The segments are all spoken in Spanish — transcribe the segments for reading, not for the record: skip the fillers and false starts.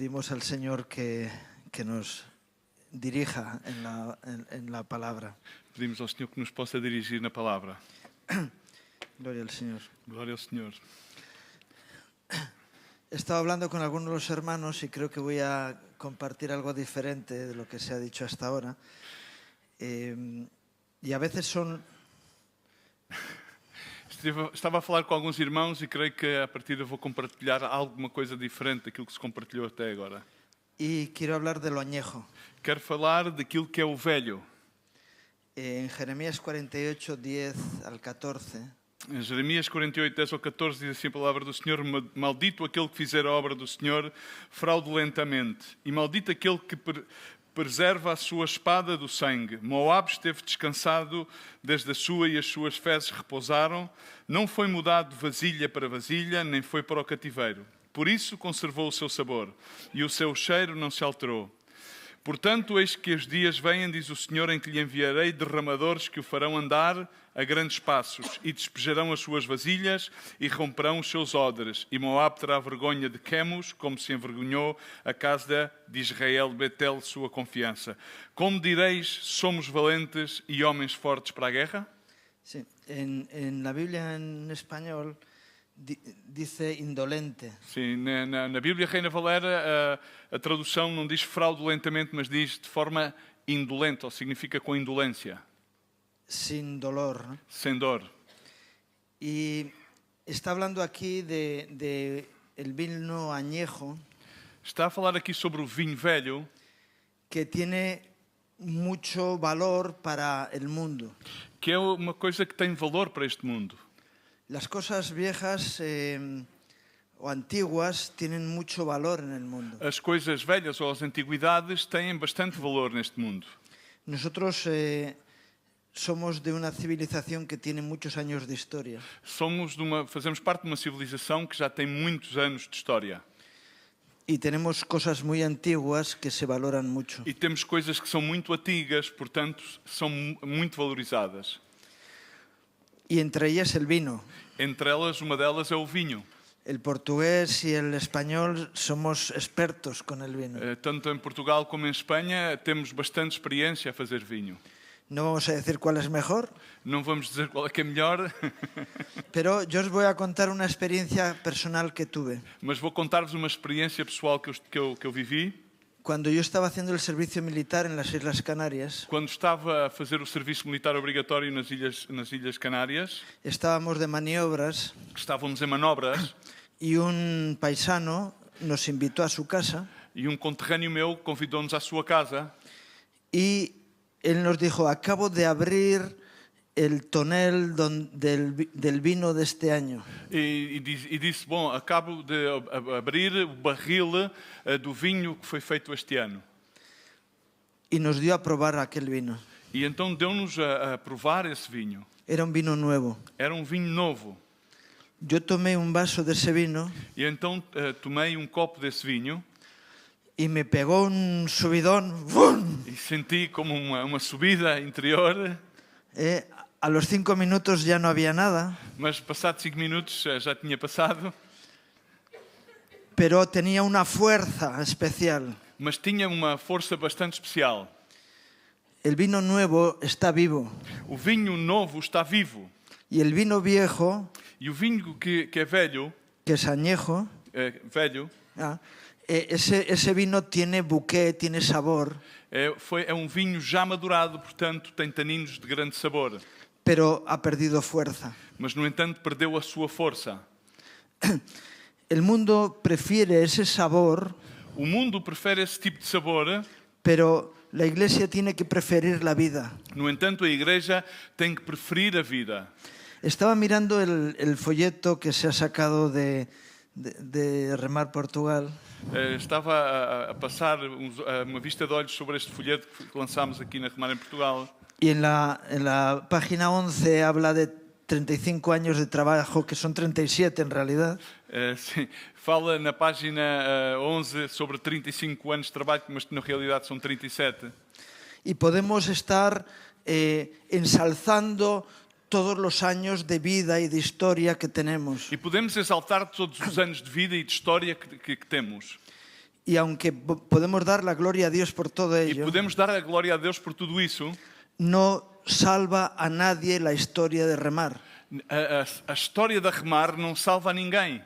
pedimos al Señor que nos dirija en la palabra. Pedimos ao Senhor que nos possa dirigir na palavra. Gloria al Señor. Glória ao Senhor. He estado hablando con algunos de los hermanos y creo que voy a compartir algo diferente de lo que se ha dicho hasta ahora. Y a veces son... Estava a falar com alguns irmãos e creio que a partir de vou compartilhar alguma coisa diferente daquilo que se compartilhou até agora. Y quiero hablar de lo añejo. Quero falar daquilo que é o velho. En Jeremías 48, 10 al 14, Em Jeremias 48, 10 ao 14 diz assim a palavra do Senhor: Maldito aquele que fizer a obra do Senhor fraudulentamente, e maldito aquele que preserva a sua espada do sangue. Moabe esteve descansado desde a sua e as suas fezes repousaram. Não foi mudado de vasilha para vasilha, nem foi para o cativeiro. Por isso conservou o seu sabor, e o seu cheiro não se alterou. Portanto, eis que os dias vêm, diz o Senhor, em que lhe enviarei derramadores que o farão andar a grandes passos, e despejarão as suas vasilhas, e romperão os seus odres. E Moabe terá vergonha de Quemos, como se envergonhou a casa de Israel, Betel, sua confiança. Como direis, somos valentes e homens fortes para a guerra? sí, en la Biblia en español dice indolente. Sim, na Bíblia Reina Valera a tradução não diz fraudulentamente, mas diz de forma indolente, ou significa com indolência. Sin dolor, ¿no? Sem dor. Y está hablando aquí de el vino añejo Está a falar aqui sobre o vinho velho, que tiene mucho valor para el mundo. que é uma coisa que tem valor para este mundo. Las cosas viejas o antiguas tienen mucho valor en el mundo. As coisas velhas ou as antiguidades têm bastante valor neste mundo. Nosotros somos de una civilización que tiene muchos años de historia. Fazemos parte de uma civilização que já tem muitos anos de história. Y tenemos cosas muy antiguas que se valoran mucho. E temos coisas que são muito antigas, portanto, são muito valorizadas. Y entre ellas el vino. Entre elas, uma delas é o vinho. El portugués y el español somos expertos con el vino. Tanto em Portugal como em Espanha temos bastante experiência a fazer vinho. No vamos a decir cuál es mejor, Não vamos dizer qual é que é melhor, pero yo os voy a contar una experiencia personal que tuve. mas vou contar-vos uma experiência pessoal que eu vivi. Cuando yo estaba haciendo el servicio militar en las Islas Canarias, Quando estava a fazer o serviço militar obrigatório nas Ilhas Canárias, estábamos de maniobras estávamos em manobras y un paisano nos invitó a su casa e um conterrâneo meu convidou-nos à sua casa y él nos dijo: acabo de abrir el tonel del vino de este año. e disse, bom, acabo de abrir o barril do vinho que foi feito este ano. Y nos dio a probar aquel vino. E então deu-nos a provar esse vinho. Era un vino nuevo. Era um vinho novo. Yo tomé un vaso de ese vino E então tomei um copo desse vinho y me pegó un subidón. ¡Bum! e senti como uma subida interior, A los 5 minutos ya no había nada, mas passados 5 minutos já tinha passado, pero tenía una fuerza especial. mas tinha uma força bastante especial. El vino nuevo está vivo O vinho novo está vivo y el vino viejo, e o vinho que é velho, que es añejo, ese vino tiene bouquet, tiene sabor, é um vinho já madurado, portanto tem taninos de grande sabor, pero ha perdido fuerza. mas no entanto perdeu a sua força. El mundo prefiere ese sabor, O mundo prefere esse tipo de sabor, pero la Iglesia tiene que preferir la vida. no entanto a Igreja tem que preferir a vida. Estaba mirando el folleto que se ha sacado de Remar Portugal. Estava a passar uma vista de olhos sobre este folheto que lançámos aqui na Remar em Portugal. Y en la página 11 habla de 35 años de trabajo, que son 37 en realidad. Sim, fala na página 11 sobre 35 anos de trabalho, mas na realidade são 37. Y podemos estar ensalzando todos los años de vida y de historia que tenemos. E podemos exaltar todos os anos de vida e de história que temos. Y aunque podemos dar la gloria a Dios por todo E ello, podemos dar a glória a Deus por tudo isso. no salva a nadie la historia de remar. A história da remar não salva a ninguém.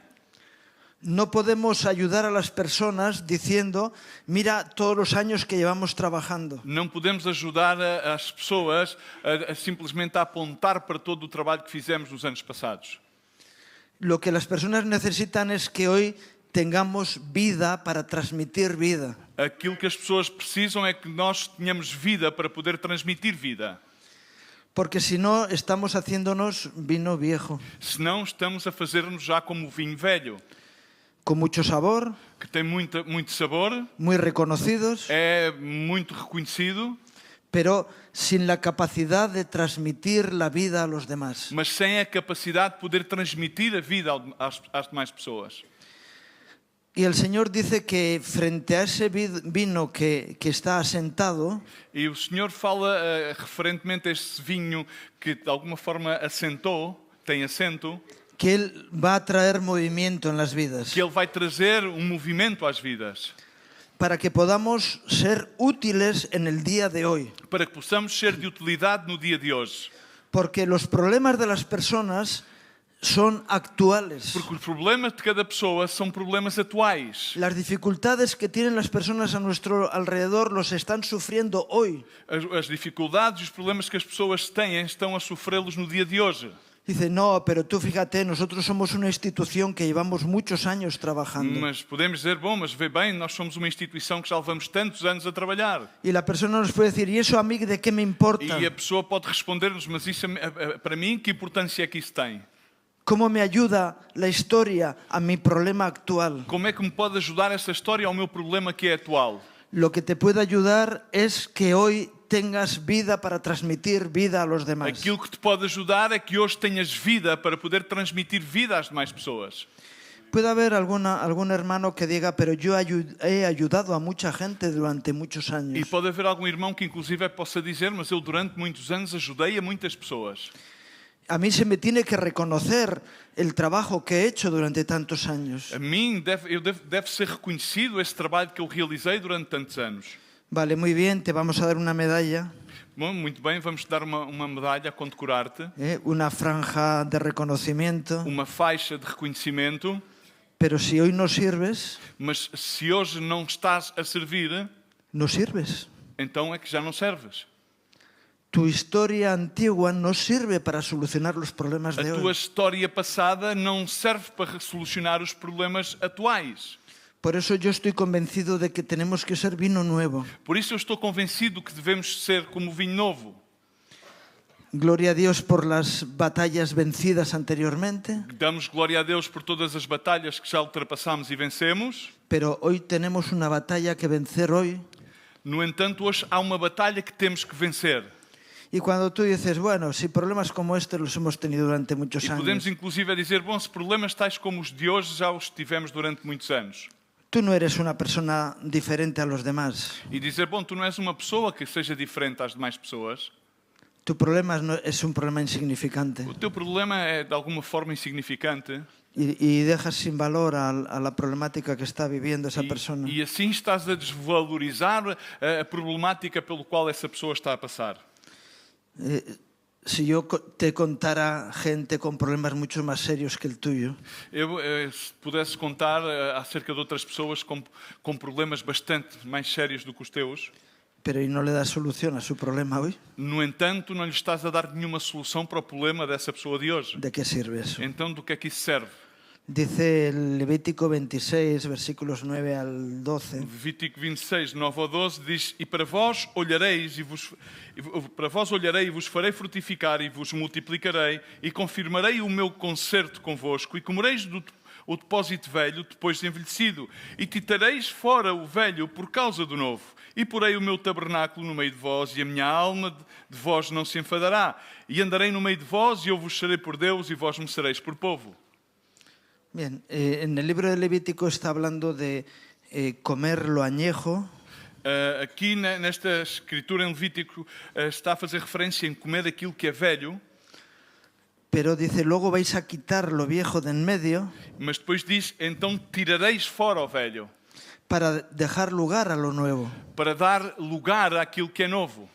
No podemos ayudar a las personas diciendo, mira todos los años que llevamos trabajando. Não podemos ajudar as pessoas a simplesmente apontar para todo o trabalho que fizemos nos anos passados. Lo que las personas necesitan es que hoy tengamos vida para transmitir vida. Aquilo que as pessoas precisam é que nós tenhamos vida para poder transmitir vida. Porque si no, estamos haciéndonos vino viejo, Senão estamos a fazer-nos já como vinho velho, con mucho sabor, que tem muito sabor, muy reconocidos, é muito reconhecido, pero sin la capacidad de transmitir la vida a los demás. mas sem a capacidade de poder transmitir a vida às demais pessoas. Y el Señor dice que frente a ese vino que está asentado, E o Senhor fala referentemente a este vinho que de alguma forma assentou, tem assento, que Él va a traer movimiento en las vidas, que Ele vai trazer movimento às vidas, para que podamos ser útiles en el día de hoy. para que possamos ser de utilidade no dia de hoje. Porque los problemas de las personas son actuales. Porque os problemas de cada pessoa são problemas atuais. Las dificultades que tienen las personas a nuestro alrededor los están sufriendo hoy. As dificuldades e os problemas que as pessoas têm estão a sofrê-los no dia de hoje. Dice, no, pero tú fíjate, nosotros somos una institución que llevamos muchos años trabajando. Mas podemos dizer, bom, mas vê bem, nós somos uma instituição que já levamos tantos anos a trabalhar. Y la persona nos puede decir, ¿y eso a mí de qué me importa? E a pessoa pode responder-nos, mas isso, para mim, que importância é que isso tem? ¿Cómo me ayuda la historia a mi problema actual? Como é que me pode ajudar essa história ao meu problema que é atual? Lo que te puede ayudar es que hoy tengas vida para transmitir vida a los demás. Aquilo que te pode ajudar é que hoje tenhas vida para poder transmitir vida às demais pessoas. Puede haber algún hermano que diga, pero yo he ayudado a mucha gente durante muchos E años. pode haver algum irmão que inclusive possa dizer, mas eu durante muitos anos ajudei a muitas pessoas. A mí se me tiene que reconocer el trabajo que he hecho durante tantos años. A mim deve ser reconhecido esse trabalho que eu realizei durante tantos anos. Vale, muy bien, te vamos a dar una medalla, Bom, muito bem, vamos te dar uma medalha a condecorar-te, una franja de reconocimiento, uma faixa de reconhecimento, pero si hoy no sirves, mas se hoje não estás a servir, no sirves. então é que já não serves. Tu historia antigua no sirve para solucionar los problemas A de tua hoy. história passada não serve para solucionar os problemas atuais. Por eso yo estoy convencido de que tenemos que ser vino nuevo. Por isso eu estou convencido que devemos ser como vinho novo. Gloria a Dios por las batallas vencidas anteriormente, Damos glória a Deus por todas as batalhas que já ultrapassamos e vencemos. pero hoy tenemos una batalla que vencer hoy. No entanto, hoje há uma batalha que temos que vencer. Y cuando tú dices, bueno, si problemas como este los hemos tenido durante muchos E podemos años, inclusive dizer, bom, se problemas tais como os de hoje já os tivemos durante muitos anos. tú no eres una persona diferente a los demás. E dizer, bom, tu não és uma pessoa que seja diferente às demais pessoas. Tu problema es un problema insignificante O teu problema é de alguma forma insignificante y dejas sin valor a la problemática que está viviendo esa persona. e assim estás a desvalorizar a problemática pelo qual essa pessoa está a passar. Si yo te contara gente con problemas mucho más serios que el tuyo, Eu, se pudesse contar acerca de outras pessoas com problemas bastante mais sérios do que os teus, pero y no le das solución a su problema hoy, no entanto, não lhe estás a dar nenhuma solução para o problema dessa pessoa de hoje. ¿de qué sirve eso? Então, do que é que isso serve? Dice el Levítico 26, versículos 9 al 12. Levítico 26, 9 ao 12 diz: E para vós olharei e vos farei frutificar e vos multiplicarei e confirmarei o meu concerto convosco e comereis o depósito velho depois de envelhecido e titareis fora o velho por causa do novo e porei o meu tabernáculo no meio de vós e a minha alma de vós não se enfadará e andarei no meio de vós e eu vos serei por Deus e vós me sereis por povo. Bien, en el libro de Levítico está hablando de comer lo añejo, Aqui nesta escritura em Levítico está a fazer referência em comer aquilo que é velho, pero dice, luego vais a quitar lo viejo de en medio, mas depois diz, então tirareis fora o velho. para dejar lugar a lo nuevo. para dar lugar àquilo que é novo.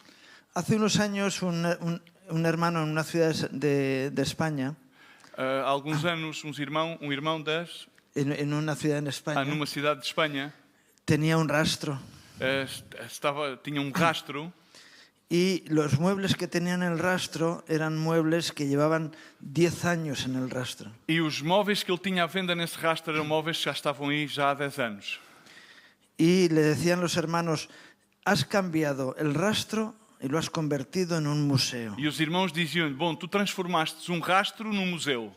Hace unos años un hermano en una ciudad de España, Há alguns anos, um irmão en una ciudad en España, numa cidade de Espanha, tenía un rastro tinha rastro y los muebles que tenían el rastro eran muebles que llevaban 10 años en el rastro. e os móveis que ele tinha à venda nesse rastro eram móveis que já estavam aí já há 10 anos. Y le decían los hermanos, has cambiado el rastro y lo has convertido en un museo, E os irmãos diziam-lhe, bom, tu transformaste rastro num museu,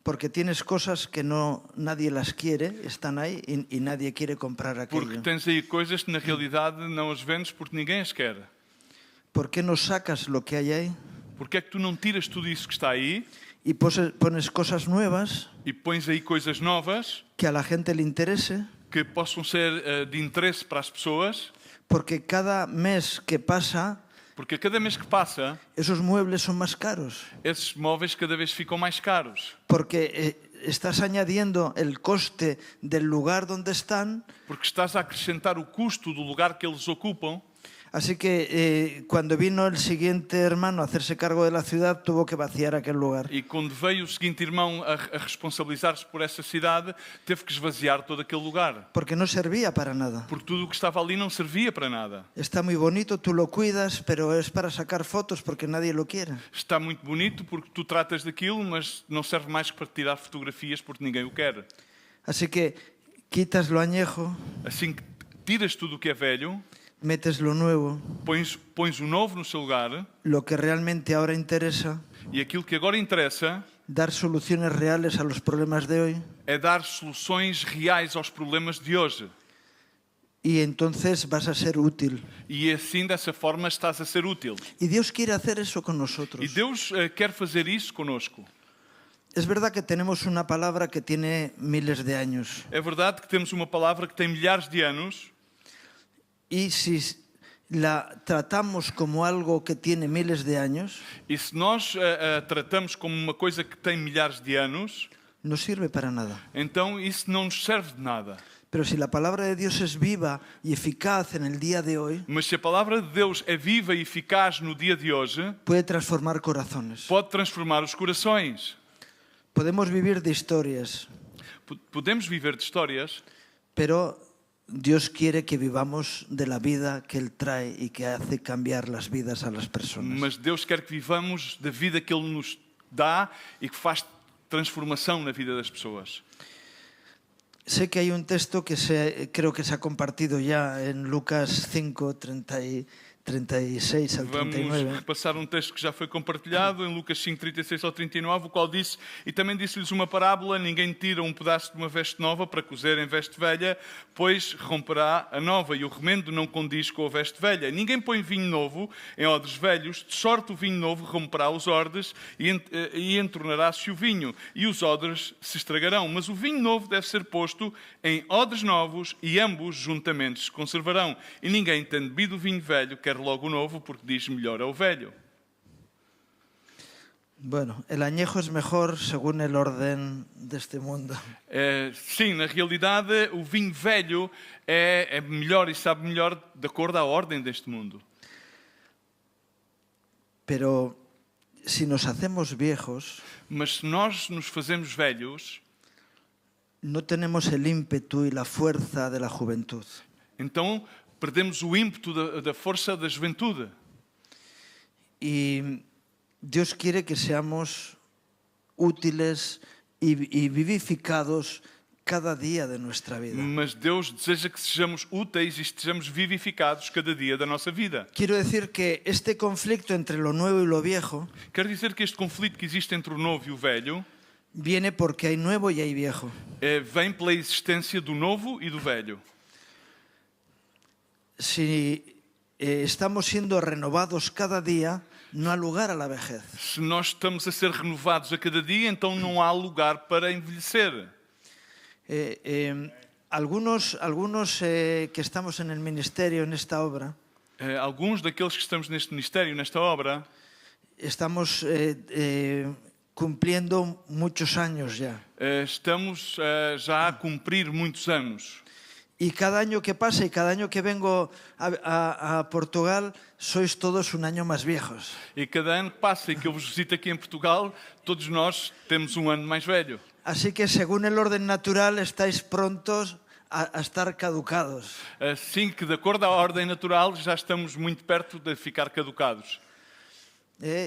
porque tienes cosas que nadie las quiere, están ahí y nadie quiere comprar porque aquello. tens aí coisas que na realidade não as vendes porque ninguém as quer. ¿Por qué no sacas lo que hay ahí Porque é que tu não tiras tudo isso que está aí y pones cosas nuevas e pões aí coisas novas que a la gente le interese? que possam ser de interesse para as pessoas? Porque cada mes que pasa, Porque a cada mês que passa, esos muebles son más caros. esses móveis cada vez ficam mais caros. Porque estás añadiendo el coste del lugar donde están. Porque estás a acrescentar o custo do lugar que eles ocupam. Así que cuando vino el siguiente hermano a hacerse cargo de la ciudad, tuvo que vaciar aquel lugar. E quando veio o seguinte irmão a responsabilizar-se por essa cidade, teve que esvaziar todo aquele lugar. Porque no servía para nada. Porque tudo o que estava ali não servia para nada. Está muy bonito, tú lo cuidas, pero es para sacar fotos porque nadie lo quiere. Está muito bonito porque tu tratas daquilo, mas não serve mais que para tirar fotografias porque ninguém o quer. Así que quitas lo añejo, Assim que tiras tudo o que é velho, metes lo nuevo, pões o novo no seu lugar, lo que realmente ahora interesa, e aquilo que agora interessa dar soluciones reales a los problemas de hoy. é dar soluções reais aos problemas de hoje. Y entonces vas a ser útil. E assim, dessa forma, estás a ser útil. Y Dios quiere hacer eso con E nosotros. Deus quer fazer isso conosco. Es verdad que tenemos una palabra que tiene miles de años. É verdade que temos uma palavra que tem milhares de anos, Y si la tratamos como algo que tiene miles de años, e se nós a tratamos como uma coisa que tem milhares de anos, no sirve para nada. então isso não nos serve de nada. Pero si la palabra de Dios es viva y eficaz en el día de hoy, Mas se a palavra de Deus é viva e eficaz no dia de hoje, puede transformar corazones. pode transformar os corações. Podemos vivir de historias, Podemos viver de histórias, pero Dios quiere que vivamos de la vida que Él trae y que hace cambiar las vidas a las personas. mas Deus quer que vivamos da vida que Ele nos dá e que faz transformação na vida das pessoas. Sé que hay un texto que creo que se ha compartido ya en Lucas 5, 36 al Vamos 39. repassar texto que já foi compartilhado em Lucas 5, 36 ao 39, o qual disse, e também disse-lhes uma parábola, ninguém tira pedaço de uma veste nova para cozer em veste velha, pois romperá a nova, e o remendo não condiz com a veste velha. Ninguém põe vinho novo em odres velhos, de sorte o vinho novo romperá os odres e entornará-se o vinho, e os odres se estragarão. Mas o vinho novo deve ser posto em odres novos, e ambos juntamente se conservarão. E ninguém, tendo bebido o vinho velho, quer logo o novo, porque diz melhor é o velho. Bueno, el añejo es mejor según el orden de este mundo. Sim, na realidade, o vinho velho é melhor e sabe melhor de acordo à ordem deste mundo. Pero si nos hacemos viejos, Mas se nós nos fazemos velhos, no tenemos el ímpetu y la fuerza de la juventud. então perdemos o ímpeto da força da juventude. Y Dios quiere que seamos útiles y vivificados cada día de nuestra vida. Mas Deus deseja que sejamos úteis e estejamos vivificados cada dia da nossa vida. Quiero decir que este conflicto entre lo nuevo y lo viejo Quer dizer que este conflito que existe entre o novo e o velho viene porque hay nuevo y hay viejo. vem pela existência do novo e do velho. Si estamos siendo renovados cada día, no há lugar a la vejez. Se nós estamos a ser renovados a cada dia, então não há lugar para envelhecer. Algunos que estamos en el ministerio, en esta obra, Alguns daqueles que estamos neste ministério, nesta obra, estamos cumpliendo muchos años ya. estamos já a cumprir muitos anos. Y cada año que pasa y cada año que vengo a Portugal, sois todos un año más viejos. E cada ano que passa e que eu vos visito aqui em Portugal, todos nós temos um ano mais velho. Así que según el orden natural estáis prontos a estar caducados. Assim que, de acordo à ordem natural, já estamos muito perto de ficar caducados.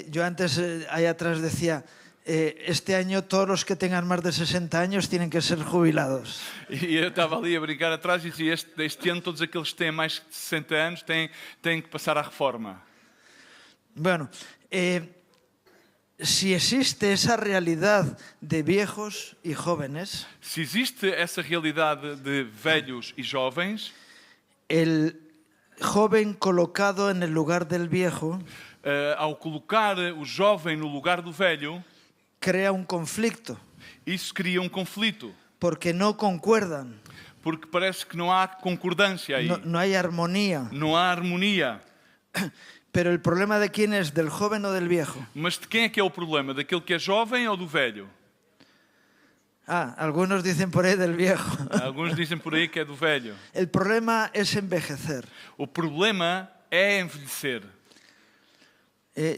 Yo antes ahí atrás decía, este año todos los que tengan más de 60 años tienen que ser jubilados. E eu estava ali a brincar atrás e dizia, este ano todos aqueles que têm mais de 60 anos têm que passar à reforma. Bueno, si existe esa realidad de viejos y jóvenes, Se existe essa realidade de velhos e jovens, el joven colocado en el lugar del viejo ao colocar o jovem no lugar do velho, crea un conflicto, isso cria um conflito, porque no concuerdan, porque parece que não há concordância aí, no hay armonía. não há harmonia. Pero el problema de quién es, del joven o del viejo. Mas de quem é que é o problema? Daquele que é jovem ou do velho? Algunos dicen por ahí del viejo. Alguns dizem por aí que é do velho. El problema es envejecer. O problema é envelhecer.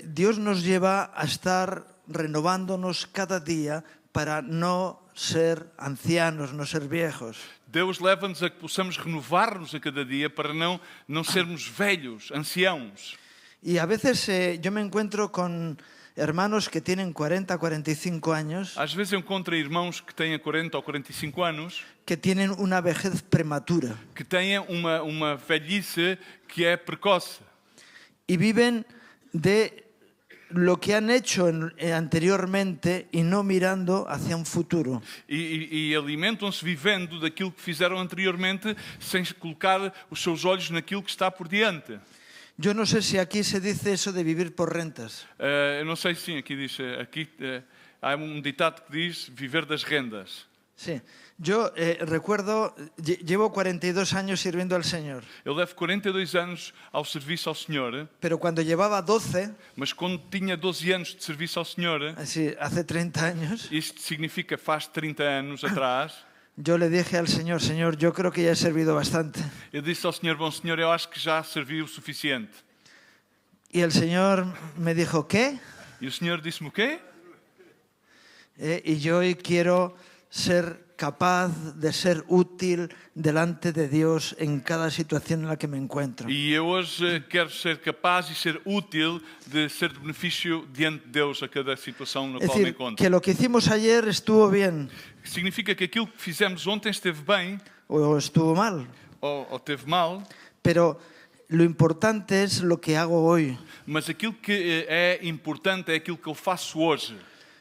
Dios nos lleva a estar renovándonos cada día para no ser ancianos, no ser viejos. Deus leva-nos a que possamos renovar-nos a cada dia para não sermos velhos, anciãos. Y a veces yo me encuentro con hermanos que tienen 40, 45 años, Às vezes eu encontro irmãos que têm 40 ou 45 anos, que tienen una vejez prematura que têm uma velhice que é precoce. y viven de lo que han hecho anteriormente y no mirando hacia un futuro. E alimentam-se vivendo daquilo que fizeram anteriormente sem colocar os seus olhos naquilo que está por diante. Yo no sé si aquí se dice eso de vivir por rentas. Eu não sei se sim, aqui diz, há ditado que diz viver das rendas. Sí. Yo recuerdo, llevo 42 años sirviendo al Señor, Eu levo 42 anos ao serviço ao Senhor, pero cuando llevaba 12, mas quando tinha 12 anos de serviço ao Senhor, así, hace 30 años, isto significa faz 30 anos atrás, yo le dije al Señor, Señor, yo creo que ya he servido bastante. eu disse ao Senhor, bom Senhor, eu acho que já servi o suficiente. Y el Señor me dijo, ¿qué? E o Senhor disse-me o quê? Y yo hoy quiero ser capaz de ser útil delante de Dios en cada situación en la que me encuentro. E eu hoje quero ser capaz e ser útil de ser de benefício diante de Deus a cada situação na Es qual me decir, encontro. que lo que hicimos ayer estuvo bien Significa que aquilo que fizemos ontem esteve bem o estuvo mal, ou esteve mal, pero lo importante es lo que hago hoy. mas aquilo que é importante é aquilo que eu faço hoje.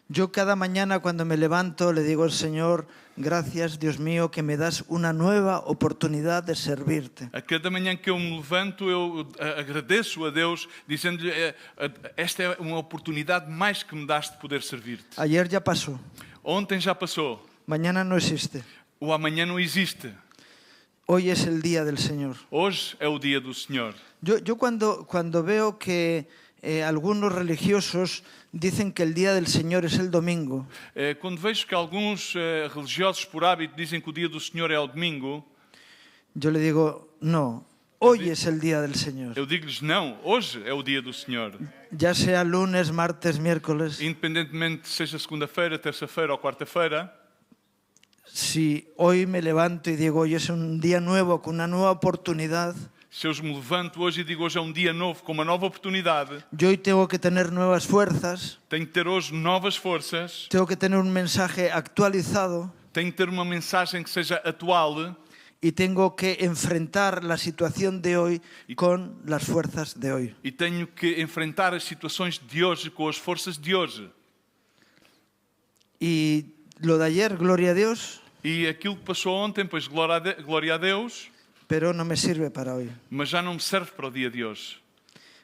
Yo cada mañana cuando me levanto le digo al Señor, gracias Dios mío que me das una nueva oportunidad de servirte. A cada manhã que eu me levanto, eu agradeço a Deus, dizendo-lhe, esta é uma oportunidade mais que me das de poder servir-te. Ayer ya pasó, Ontem já passou, mañana no existe. o amanhã não existe. Hoy es el día del Señor. Hoje é o dia do Senhor. Yo cuando veo que algunos religiosos dicen que el día del Señor es el domingo, Quando vejo que alguns religiosos, por hábito, dizem que o dia do Senhor é o domingo, yo le digo, no, hoy es el día del Señor. eu digo-lhes, não, hoje é o dia do Senhor. Ya sea lunes, martes, miércoles, Independentemente seja segunda-feira, terça-feira ou quarta-feira, si hoy me levanto y digo, hoy es un día nuevo, con una nueva oportunidad, se eu me levanto hoje e digo hoje é um dia novo, com uma nova oportunidade, yo hoy tengo que tener nuevas fuerzas, tenho que ter hoje novas forças, tengo que tener un mensaje actualizado tenho que ter uma mensagem que seja atual y tengo que enfrentar la situación de hoy con las fuerzas de hoy. e tenho que enfrentar as situações de hoje com as forças de hoje. Y lo de ayer, gloria a Dios, E aquilo que passou ontem, pois glória a Deus, pero no me sirve para hoy. mas já não me serve para o dia de hoje.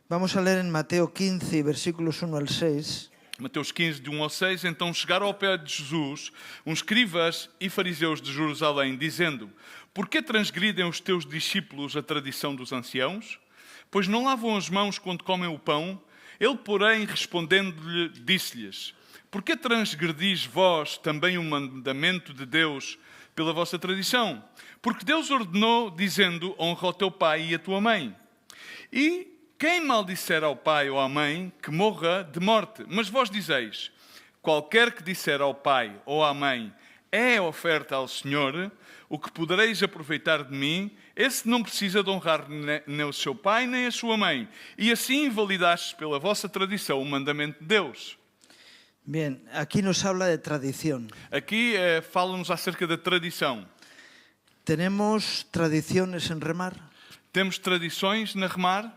Vamos a leer en Mateo 15, versículos 1 al 6. Mateus 15, de 1 ao 6, então chegaram ao pé de Jesus uns escribas e fariseus de Jerusalém, dizendo: Por que transgridem os teus discípulos a tradição dos anciãos? Pois não lavam as mãos quando comem o pão. Ele, porém, respondendo-lhe, disse-lhes: Por que transgredis vós também o mandamento de Deus, pela vossa tradição. Porque Deus ordenou, dizendo, honra o teu pai e a tua mãe. E quem maldisser ao pai ou à mãe, que morra de morte. Mas vós dizeis, qualquer que disser ao pai ou à mãe, é oferta ao Senhor, o que podereis aproveitar de mim, esse não precisa de honrar nem o seu pai nem a sua mãe. E assim invalidastes pela vossa tradição o mandamento de Deus. Bien, aquí nos habla de tradición. Aqui fala-nos acerca da tradição. ¿Tenemos tradiciones en remar? Temos tradições na remar.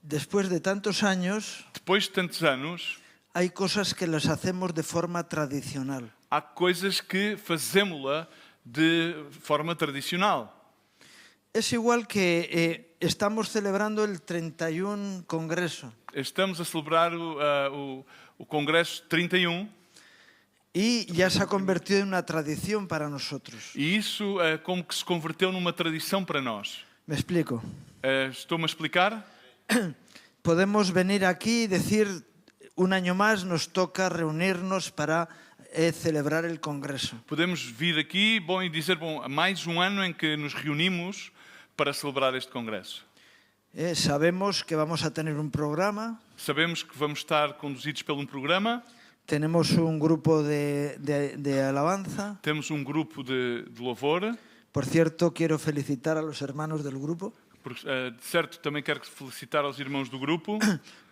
Después de tantos años, Depois de tantos anos, hay cosas que las hacemos de forma tradicional. há coisas que fazemos-la de forma tradicional. Es igual que estamos celebrando el 31 Congreso Estamos a celebrar o Congresso 31 y ya se ha convertido en una tradición para nosotros. e isso como que se converteu numa tradição para nós. Me explico. Estou-me a explicar? Podemos venir aquí y decir, un año más nos toca reunirnos para celebrar el Congreso. Podemos vir aqui e dizer, mais um ano em que nos reunimos para celebrar este Congresso. Sabemos que vamos a tener un programa, Sabemos que vamos estar conduzidos por um programa, tenemos un grupo de alabanza. temos um grupo de louvor. Por cierto, quiero felicitar a los hermanos del grupo. De certo, também quero felicitar aos irmãos do grupo.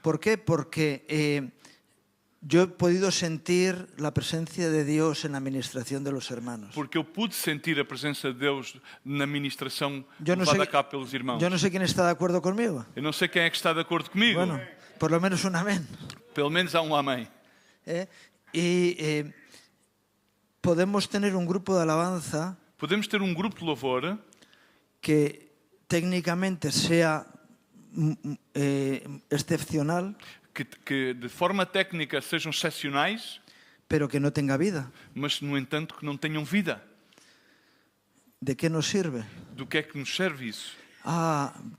¿Por qué? Porque yo he podido sentir la presencia de Dios en la administración de los hermanos. Porque eu pude sentir a presença de Deus na ministração Yo no levada sé, a cabo pelos irmãos. yo no sé quién está de acuerdo conmigo. Eu não sei quem é que está de acordo comigo. Bueno, por lo menos un amén. Pelo menos há um amém. Y podemos tener un grupo de alabanza Podemos ter um grupo de louvor que técnicamente sea excepcional, que de forma técnica sejam excepcionais, pero que no tenga vida. mas, no entanto, que não tenham vida. ¿De qué nos sirve? Do que é que nos serve isso?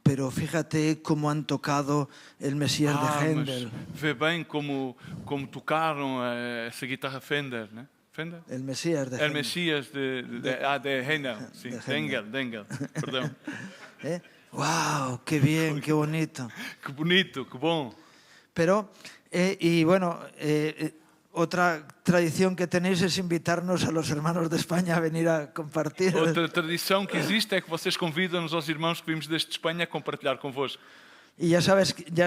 Pero fíjate cómo han tocado el Mesías de Mas Händel. vê bem como tocaram essa guitarra Fender, né? Fender? El Mesías de El Händel. Mesías de Händel, sim, de Engel, perdão. ¡Wow! ¡Qué bien! ¡Qué bonito! Que bonito, que bom. Pero, y bueno, otra tradición que tenéis es invitarnos a los hermanos de España a venir a compartir. Outra tradição que existe é que vocês convidam-nos aos irmãos que vimos desde Espanha a compartilhar convosco. Y ya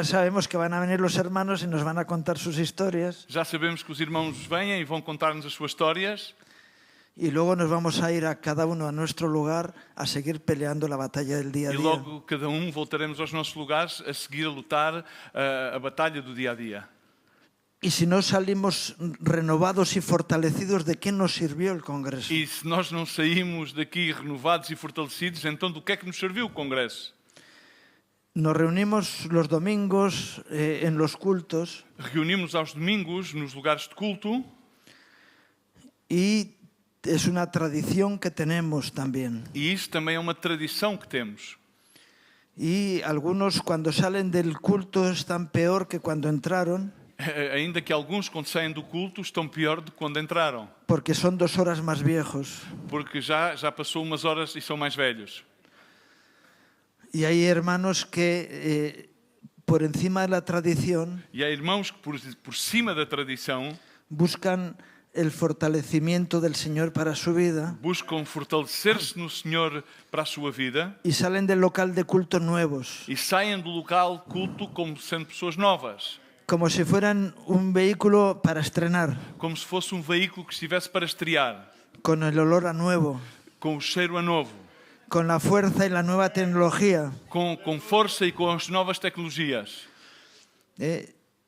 sabemos que van a venir los hermanos y nos van a contar sus historias. Já sabemos que os irmãos vêm e vão contar-nos as suas histórias. Y luego nos vamos a ir a cada uno a nuestro lugar a seguir peleando la batalla del día a E día. logo cada voltaremos aos nossos lugares a seguir a lutar a batalha do dia a dia. Y si no salimos renovados y fortalecidos, ¿de qué nos sirvió el Congreso? E se nós não saímos daqui renovados e fortalecidos, então do que é que nos serviu o Congresso? Nos reunimos los domingos en los cultos Reunimos aos domingos nos lugares de culto y es una tradición que tenemos también. e isso também é uma tradição que temos. Y algunos cuando salen del culto están peor que cuando entraron, Ainda que alguns, quando saem do culto, estão pior do que quando entraram. porque son 2 horas más viejos. Porque já passou umas horas e são mais velhos. Y hay hermanos que por encima de la tradición E há irmãos que por cima da tradição buscan el fortalecimiento del Señor para su vida buscam fortalecer-se no Senhor para a sua vida y salen del local de culto nuevos, e saem do local de culto como sendo pessoas novas. como si fueran un vehículo para estrenar, Como se fosse veículo que estivesse para estrear, con el olor a nuevo, com o cheiro a novo, con la fuerza y la nueva tecnología. com força e com as novas tecnologias.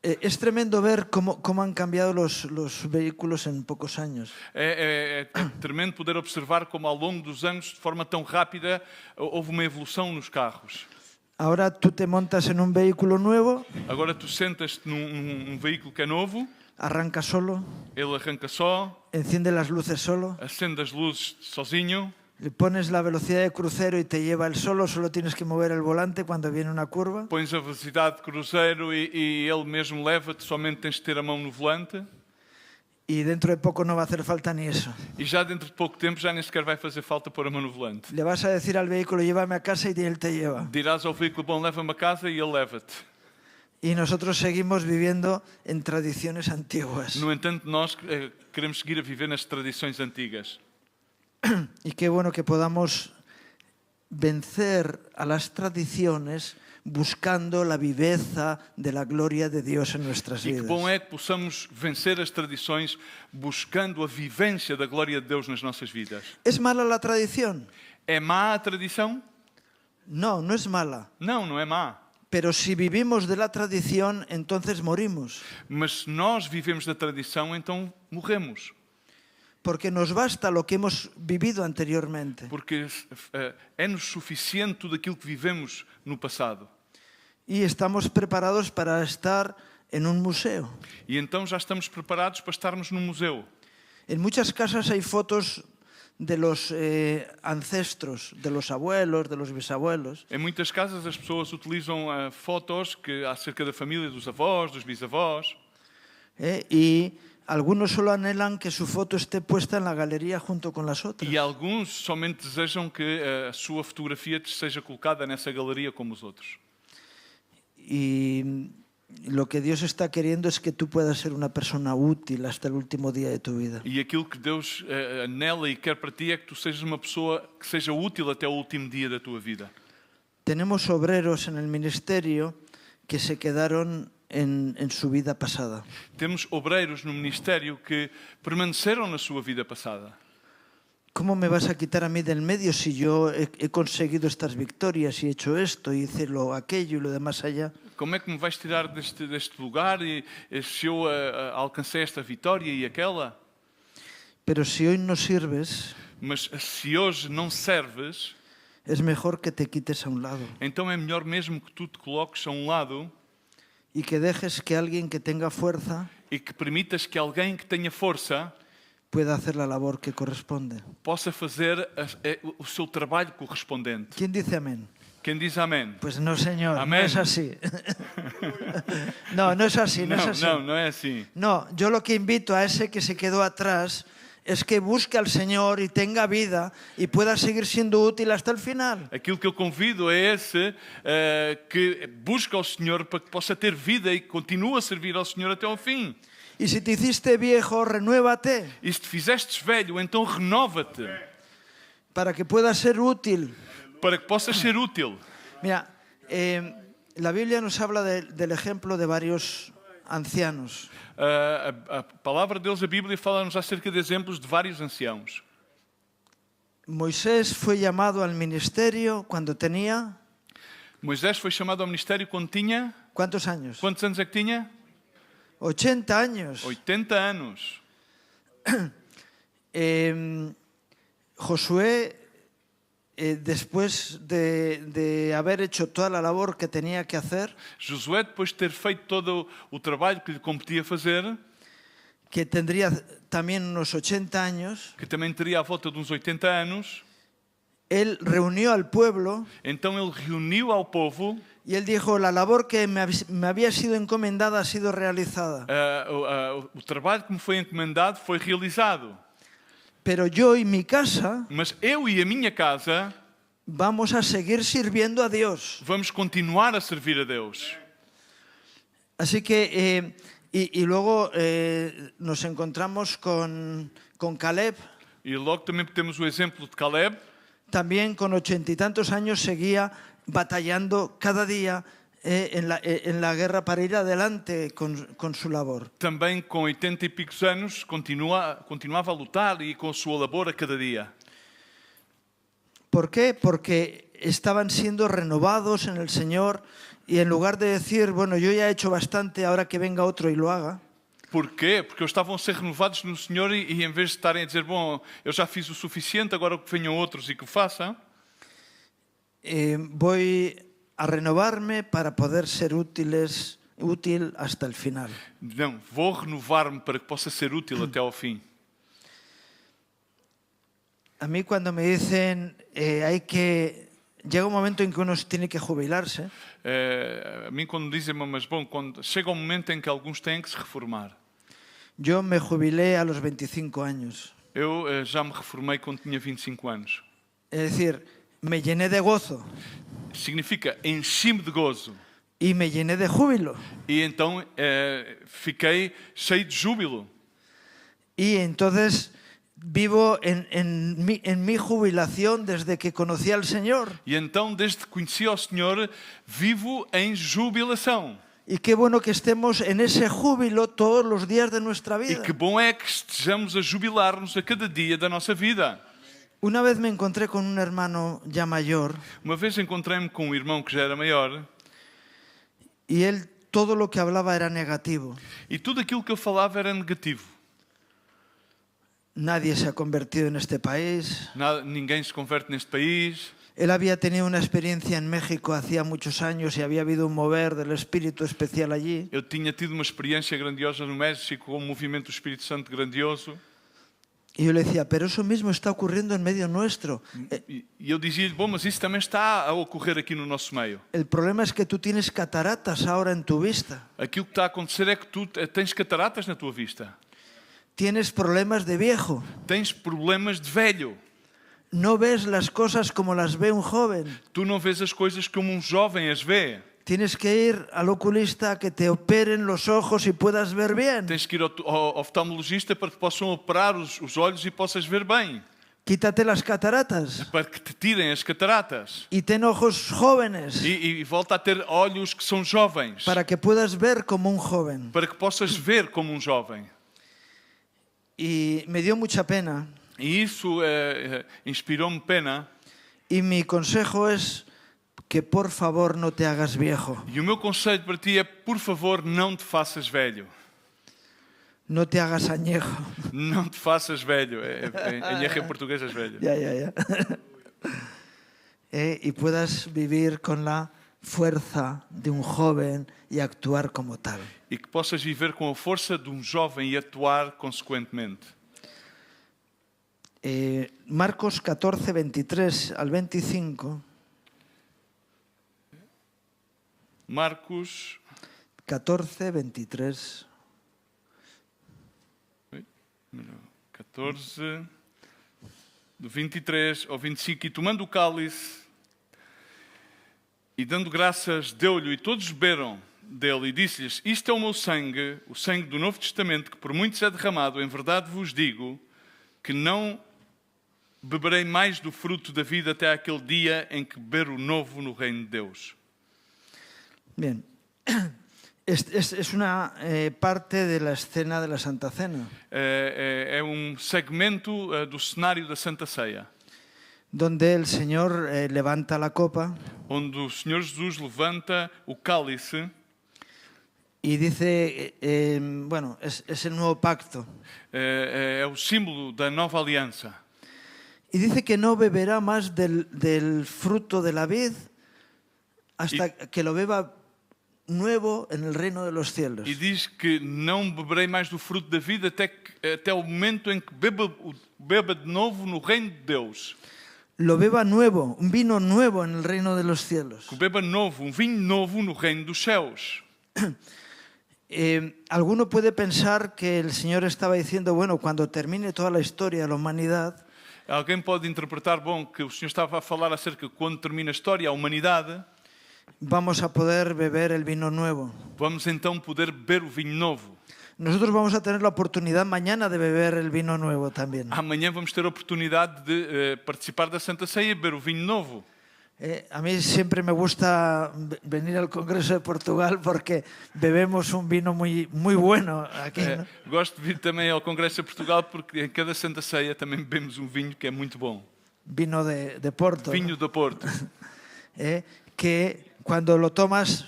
Es tremendo ver cómo han cambiado los vehículos en pocos años. É tremendo poder observar como ao longo dos anos, de forma tão rápida, houve uma evolução nos carros. Ahora tú te montas en un vehículo nuevo, Agora tu sentas-te num veículo que é novo, arranca solo, ele arranca só, enciende las luces solo, acende as luzes sozinho, le pones la velocidad de crucero y te lleva él solo tienes que mover el volante cuando viene una curva. pões a velocidade de cruzeiro e ele mesmo leva-te, somente tens de ter a mão no volante. Y dentro de poco no va a hacer falta ni eso. E já dentro de pouco tempo já nem sequer vai fazer falta pôr a mão no volante. Le vas a decir al vehículo, llévame a casa y él te lleva. Dirás ao veículo, bom, leva-me a casa e ele leva-te. Y nosotros seguimos viviendo en tradiciones antiguas. No entanto, nós queremos seguir a viver nas tradições antigas. Y qué bueno que podamos vencer a las tradiciones buscando la viveza de la gloria de Dios en nuestras E que vidas. bom é que possamos vencer as tradições buscando a vivência da glória de Deus nas nossas vidas. ¿Es mala la tradición? É má a tradição? No, no es mala. Não, não é má. Pero si vivimos de la tradición, entonces morimos. Mas se nós vivemos da tradição, então morremos. Porque nos basta lo que hemos vivido anteriormente. Porque é-nos suficiente tudo aquilo que vivemos no passado. Y estamos preparados para estar en un museo. E então já estamos preparados para estarmos num museu. En muchas casas hay fotos de los ancestros, de los abuelos, de los bisabuelos. Em muitas casas as pessoas utilizam fotos acerca da família, dos avós, dos bisavós. Y algunos solo anhelan que su foto esté puesta en la galería junto con las otras. E alguns somente desejam que a sua fotografia seja colocada nessa galeria como os outros. Y lo que Dios está queriendo es que tú puedas ser una persona útil hasta el último día de tu vida. E aquilo que Deus anela e quer para ti é que tu sejas uma pessoa que seja útil até o último dia da tua vida. Tenemos obreros en el ministerio que se quedaron en su vida pasada. Temos obreiros no ministério que permaneceram na sua vida passada. ¿Cómo me vas a quitar a mí del medio si yo he conseguido estas victorias y he hecho esto y hice lo aquello y lo demás allá? Como é que me vais tirar deste lugar e se eu alcancei esta vitória e aquela? Pero si hoy no sirves, Mas se hoje não serves, es mejor que te quites a un lado então é melhor mesmo que tu te coloques a um lado y que dejes que alguien que tenga fuerza e que permitas que alguém que tenha força pueda hacer la labor que corresponde. possa fazer o seu trabalho correspondente. ¿Quién dice amén? Quem diz amém? Pues no, señor, Amén. no es así. No, no es así, no es así. Não, não é assim. No, yo lo que invito a ese que se quedó atrás es que busque al Señor y tenga vida y pueda seguir siendo útil hasta el final. Aquilo que eu convido é esse que busca ao Senhor para que possa ter vida e continue a servir ao Senhor até ao fim. Y si te hiciste viejo, renuévate E se te fizestes velho, então renova-te para que puedas ser útil. para que possas ser útil. Mira, la Biblia nos habla del ejemplo de varios ancianos. A palavra de Deus, a Bíblia, fala-nos acerca de exemplos de vários anciãos. Moisés fue llamado al ministerio cuando tenía... Moisés foi chamado ao ministério quando tinha... ¿Cuántos años? Quantos anos é que tinha? 80 años. 80 anos. Josué, después de haber hecho toda la labor que tenía que hacer, Josué, depois de ter feito todo o trabalho que lhe competia fazer, que tendría también unos 80 años, que também teria à volta de uns 80 anos, él reunió al pueblo então ele reuniu ao povo. y él dijo, la labor que me había sido encomendada ha sido realizada. O trabalho que me foi encomendado foi realizado. Pero yo y mi casa Mas eu e a minha casa vamos a seguir sirviendo a Dios. vamos continuar a servir a Deus. Así que, y luego nos encontramos con Caleb, E logo também temos o exemplo de Caleb, también con 80 y tantos años seguía batallando cada día en la guerra para ir adelante con su labor. também com 80 e picos anos, continuava a lutar e com a sua labor a cada dia. ¿Por qué? Porque estaban siendo renovados en el Señor y en lugar de decir, bueno, yo ya he hecho bastante, ahora que venga otro y lo haga. Porquê? Porque eles estavam a ser renovados no Senhor e em vez de estarem a dizer, bom, eu já fiz o suficiente, agora que venham outros e que o façam, voy a renovarme para poder ser útil hasta el final. não, vou renovar-me para que possa ser útil até ao fim. A mí cuando me dicen llega un momento en que uno tiene que jubilarse, A mim quando dizem-me, mas bom, quando chega um momento em que alguns têm que se reformar. Yo me jubilé a los 25 años. Eu já me reformei quando tinha 25 anos. Es decir, me llené de gozo Significa enchi-me de gozo. y me llené de júbilo. E então fiquei cheio de júbilo. Y entonces vivo en mi jubilación desde que conocí al Señor. E então, desde que conheci ao Senhor, vivo em jubilação. Y qué bueno que estemos en ese júbilo todos los días de nuestra E vida. que bom é que estejamos a jubilar-nos a cada dia da nossa vida. Una vez me encontré con un hermano ya mayor Uma vez encontrei-me com um irmão que já era maior y él todo lo que hablaba era negativo. e tudo aquilo que eu falava era negativo. Nadie se ha convertido en este país. Ninguém se converte neste país. Él había tenido una experiencia en México hacía muchos años y había habido un mover del Espíritu especial allí. Eu tinha tido uma experiência grandiosa no México com um movimento do Espírito Santo grandioso. Y yo le decía, pero eso mismo está ocurriendo en medio nuestro. E eu dizia-lhe, bom, mas isso também está a ocorrer aqui no nosso meio. El problema es que tú tienes cataratas ahora en tu vista. Aquilo que está a acontecer é que tu tens cataratas na tua vista. Tienes problemas de viejo. Tens problemas de velho. No ves las cosas como las ve un joven. Tu não vês as coisas como um jovem as vê. Tienes que ir al oculista a que te operen los ojos y puedas ver bien. Tens que ir ao oftalmologista para que possam operar os olhos e possas ver bem. Quítate las cataratas Para que te tirem as cataratas. y ten ojos jóvenes E volta a ter olhos que são jovens. para que puedas ver como un joven. Para que possas ver como um jovem. Y me dio mucha pena. E isso inspirou-me pena. Y mi consejo es que por favor no te hagas viejo. E o meu conselho para ti é, por favor, não te faças velho. No te hagas añejo. Não te faças velho. Añejo em português és velho. Ya. Y puedas vivir con la fuerza de un joven y actuar como tal. E que possas viver com a força de um jovem e atuar consequentemente. Marcos 14, 23 al 25. Marcos 14, 23. 14, do 23 ao 25. E tomando o cálice e dando graças, deu-lhe, e todos beberam dele, e disse-lhes: isto é o meu sangue, o sangue do Novo Testamento, que por muitos é derramado. Em verdade vos digo que não beberei mais do fruto da vida até aquele dia em que beber o novo no reino de Deus. Bien. Es una parte de la escena de la Santa Cena, É segmento do cenário da Santa Ceia, donde el Señor levanta la copa onde o Senhor Jesus levanta o cálice y dice, bueno, es el nuevo pacto. é o símbolo da nova aliança. Y dice que no beberá más del fruto de la vid hasta que lo beba nuevo en el reino de los cielos. E diz que não beberei mais do fruto da vida até o momento em que beba de novo no reino de Deus. Lo beba nuevo, un vino nuevo en el reino de los cielos. Que beba novo, vinho novo no reino dos céus. Alguno puede pensar que el Señor estaba diciendo, bueno, cuando termine toda la historia de la humanidad, Alguém pode interpretar, bom, que o Senhor estava a falar acerca de quando termina a história, a humanidade, vamos a poder beber el vino nuevo. vamos então poder beber o vinho novo. Nosotros vamos a tener la oportunidad mañana de beber el vino nuevo también. Amanhã vamos ter a oportunidade de participar da Santa Ceia e beber o vinho novo. A mí siempre me gusta venir al Congreso de Portugal porque bebemos un vino muy bueno aquí, ¿no? Gosto de vir também ao Congresso de Portugal porque em cada Santa Ceia também bebemos um vinho que é muito bom. Vino de Porto. Vinho do Porto. Que cuando lo tomas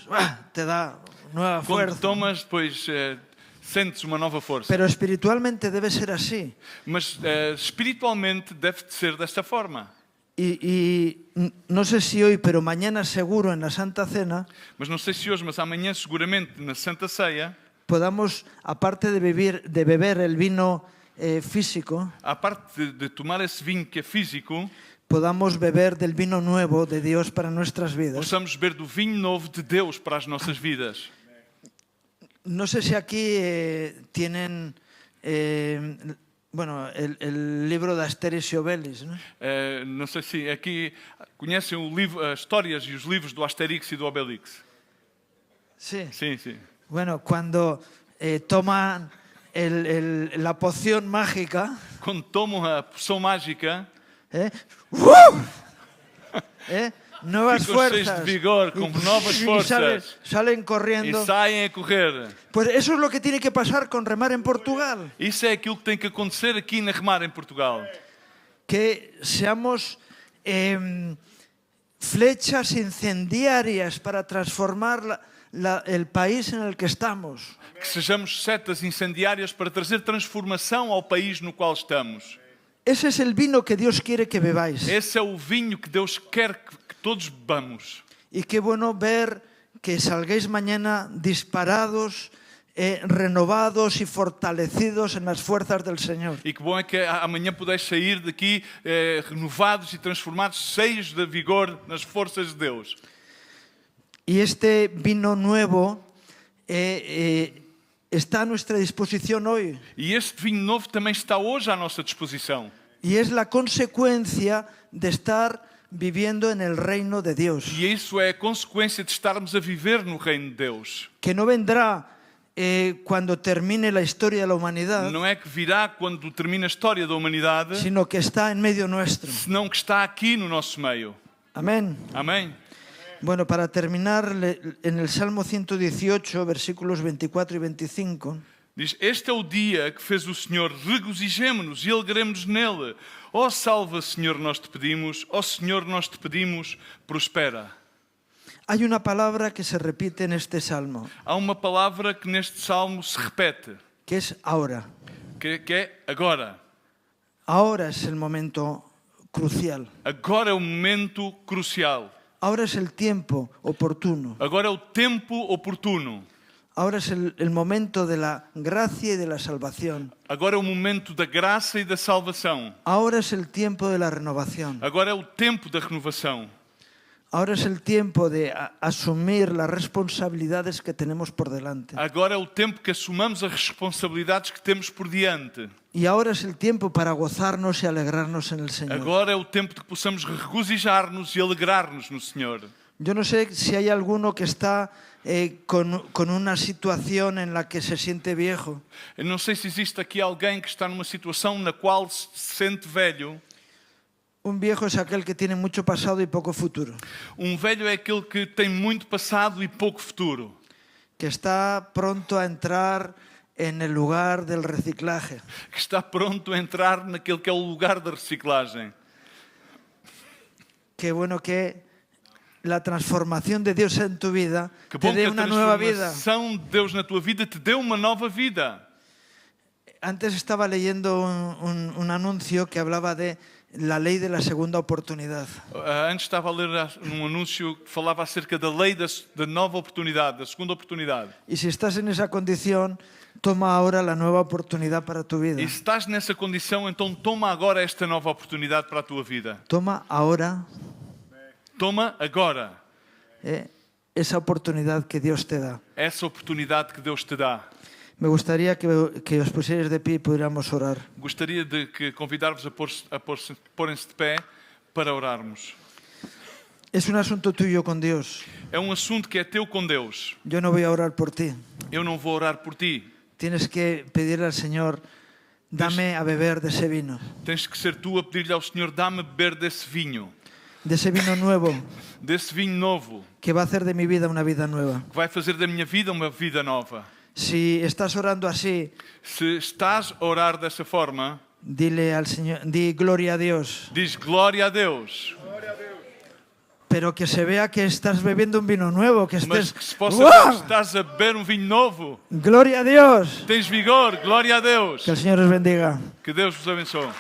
te da nueva Quando fuerza. tomas, depois sentes uma nova força. Pero espiritualmente debe ser así. Mas espiritualmente deve ser desta forma. Y no sé si hoy, pero mañana seguro en la Santa Cena Mas não sei se hoje, mas amanhã seguramente na Santa Ceia, podamos, aparte de beber el vino físico, à parte de tomar esse vinho que é físico, podamos beber del vino nuevo de Dios para nuestras vidas. possamos beber do vinho novo de Deus para as nossas vidas. No sé si aquí tienen bueno, el libro de Asterix y Obelix, ¿no? Não sei se aqui conhecem o livro, as histórias e os livros do Asterix e do Obelix. Sí. Sim, sim. Bueno, cuando toman la poción mágica, Quando tomam a poção mágica, ¡uh! Nuevas ficam cheios fuerzas. de vigor, com novas y forças. salen E corriendo. saem a correr. Pues eso es lo que tiene que pasar con remar en Portugal. Isso é aquilo que tem que acontecer aqui na Remar em Portugal. Que seamos flechas incendiarias para transformar el país en el que estamos. Que sejamos setas incendiárias para trazer transformação ao país no qual estamos. Ese es el vino que Dios quiere que bebáis. Esse é o vinho que Deus quer que todos bebamos. Y qué bueno ver que salgáis mañana disparados, renovados y fortalecidos en las fuerzas del Señor. E que bom é que amanhã podeis sair daqui renovados e transformados, cheios de vigor nas forças de Deus. Y este vino nuevo está a nuestra disposición hoy. E este vinho novo também está hoje à nossa disposição. Y es la consecuencia de estar viviendo en el reino de Dios. E isso é a consequência de estarmos a viver no reino de Deus. Que no vendrá cuando termine la historia de la humanidad, Não é que virá quando termina a história da humanidade, sino que está en medio nuestro. senão que está aqui no nosso meio. Amén. Amém? Bueno, para terminar, en el Salmo 118, versículos 24 y 25, Diz, este é o dia que fez o Senhor, regozijemo-nos e alegremos-nos nele. Ó salva, Senhor, nós te pedimos, ó Senhor, nós te pedimos, prospera. hay una palabra que se repite en este salmo, Há uma palavra que neste salmo se repete, que es ahora. que é agora. Ahora es el momento crucial. Agora é o momento crucial. Ahora es el tiempo oportuno. Agora é o tempo oportuno. Ahora es el momento de la gracia y de la salvación. Agora é o momento da graça e da salvação. Ahora es el tiempo de la renovación. Agora é o tempo da renovação. Ahora es el tiempo de asumir las responsabilidades que tenemos por delante. Agora é o tempo que assumamos as responsabilidades que temos por diante. Y ahora es el tiempo para gozarnos y alegrarnos en el Señor. Agora é o tempo de que possamos regozijar-nos e alegrar-nos no Senhor. Yo no sé si hay alguno que está con una situación en la que se siente viejo. Eu não sei se existe aqui alguém que está numa situação na qual se sente velho. Un viejo es aquel que tiene mucho pasado y poco futuro. Velho é aquele que tem muito passado e pouco futuro. Que está pronto a entrar en el lugar del reciclaje. Que está pronto a entrar naquele que é o lugar da reciclagem. Qué bueno que la transformación de Dios en tu vida Que te bom que dé a una nueva vida. transformação de Deus na tua vida te deu uma nova vida. Antes estaba leyendo un anuncio que hablaba de la ley de la segunda oportunidad. Antes estava a ler anúncio que falava acerca da lei da nova oportunidade, da segunda oportunidade. Y si estás en esa condición, toma ahora la nueva oportunidad para tu vida. E se estás nessa condição, então toma agora esta nova oportunidade para a tua vida. Toma ahora Toma agora esa oportunidad que Dios te da. essa oportunidade que Deus te dá. Me gustaría que os pusierais de pie y pudiéramos orar. Gostaria de convidar-vos a porem-se de pé para orarmos. Es un asunto tuyo con Dios. É assunto que é teu com Deus. Yo no voy a orar por ti. Eu não vou orar por ti. Tienes que pedirle al Señor, dame a beber de ese vino. Tens que ser tu a pedir-lhe ao Senhor, dá-me a beber desse vinho. De ese vino nuevo Desse vinho novo, que va a hacer de mi vida una vida nueva. que vai fazer da minha vida uma vida nova. Si estás orando así, Se estás a orar dessa forma, dile al Señor, di gloria a Dios. diz glória a Deus. Pero que se vea que estás bebiendo un vino nuevo, que Mas estés... que se possa ¡Uah! ver que estás a beber vinho novo. Gloria a Dios. Tens vigor, glória a Deus. Que el Señor os bendiga. Que Deus vos abençoe.